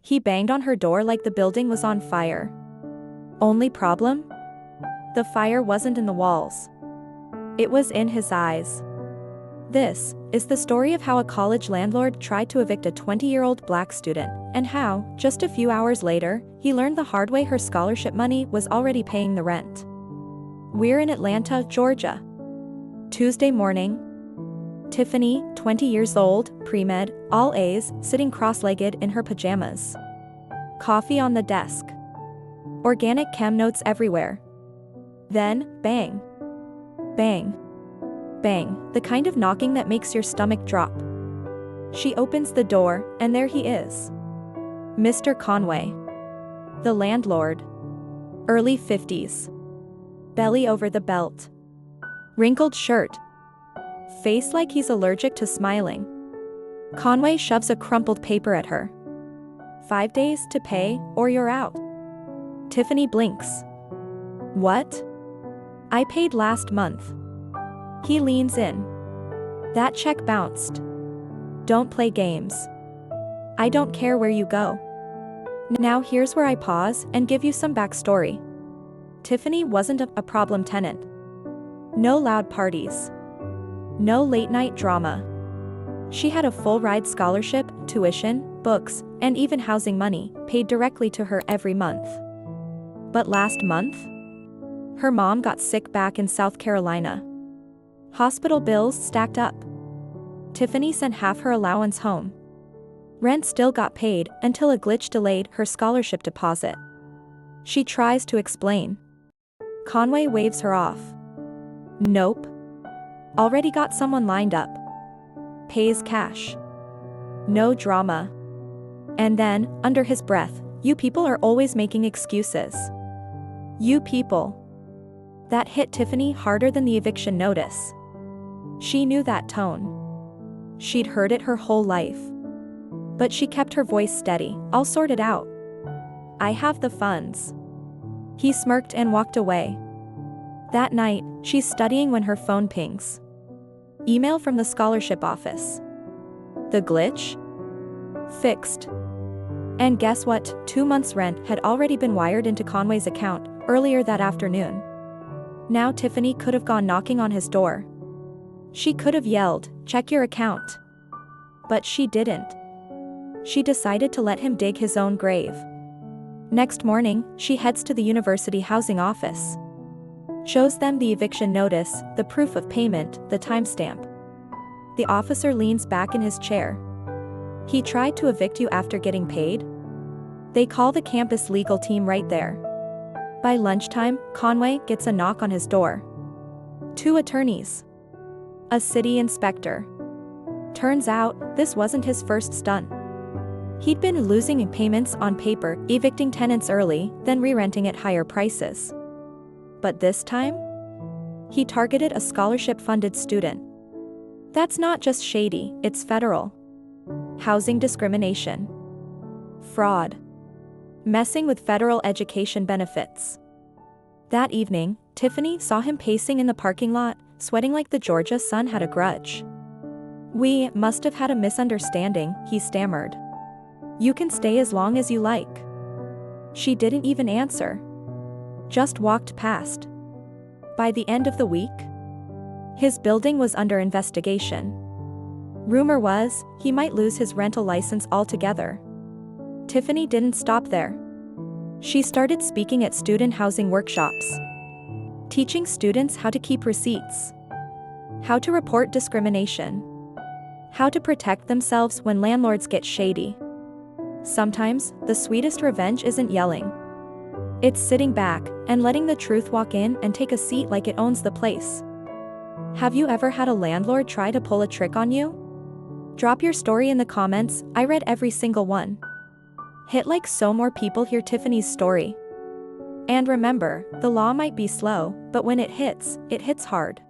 He banged on her door like the building was on fire. Only problem? The fire wasn't in the walls. It was in his eyes. This is the story of how a college landlord tried to evict a 20-year-old black student, and how, just a few hours later, he learned the hard way her scholarship money was already paying the rent. We're in Atlanta, Georgia. Tuesday morning. Tiffany, 20 years old, pre-med, all A's, sitting cross-legged in her pajamas. Coffee on the desk. Organic chem notes everywhere. Then, bang. Bang. Bang, the kind of knocking that makes your stomach drop. She opens the door, and there he is. Mr. Conway. The landlord. Early 50s. Belly over the belt. Wrinkled shirt. Face like he's allergic to smiling. Conway shoves a crumpled paper at her. 5 days to pay, or you're out. Tiffany blinks. What? I paid last month. He leans in. That check bounced. Don't play games. I don't care where you go. Now here's where I pause and give you some backstory. Tiffany wasn't a problem tenant. No loud parties. No late-night drama. She had a full-ride scholarship, tuition, books, and even housing money paid directly to her every month. But last month? Her mom got sick back in South Carolina. Hospital bills stacked up. Tiffany sent half her allowance home. Rent still got paid until a glitch delayed her scholarship deposit. She tries to explain. Conway waves her off. Nope. Already got someone lined up. Pays cash. No drama. And then, under his breath, you people are always making excuses. You people. That hit Tiffany harder than the eviction notice. She knew that tone. She'd heard it her whole life. But she kept her voice steady. I'll sort it out. I have the funds. He smirked and walked away. That night, she's studying when her phone pings. Email from the scholarship office. The glitch? Fixed. And guess what? 2 months' rent had already been wired into Conway's account earlier that afternoon. Now Tiffany could have gone knocking on his door. She could have yelled, "Check your account." But she didn't. She decided to let him dig his own grave. Next morning, she heads to the university housing office. Shows them the eviction notice, the proof of payment, the timestamp. The officer leans back in his chair. He tried to evict you after getting paid? They call the campus legal team right there. By lunchtime, Conway gets a knock on his door. 2 attorneys. A city inspector. Turns out, this wasn't his first stunt. He'd been losing payments on paper, evicting tenants early, then re-renting at higher prices. But this time? He targeted a scholarship-funded student. That's not just shady, it's federal. Housing discrimination. Fraud. Messing with federal education benefits. That evening, Tiffany saw him pacing in the parking lot, sweating like the Georgia sun had a grudge. We must have had a misunderstanding, he stammered. You can stay as long as you like. She didn't even answer. Just walked past. By the end of the week, his building was under investigation. Rumor was, he might lose his rental license altogether. Tiffany didn't stop there. She started speaking at student housing workshops. Teaching students how to keep receipts. How to report discrimination. How to protect themselves when landlords get shady. Sometimes, the sweetest revenge isn't yelling. It's sitting back and letting the truth walk in and take a seat like it owns the place. Have you ever had a landlord try to pull a trick on you? Drop your story in the comments, I read every single one. Hit like so more people hear Tiffany's story. And remember, the law might be slow, but when it hits hard.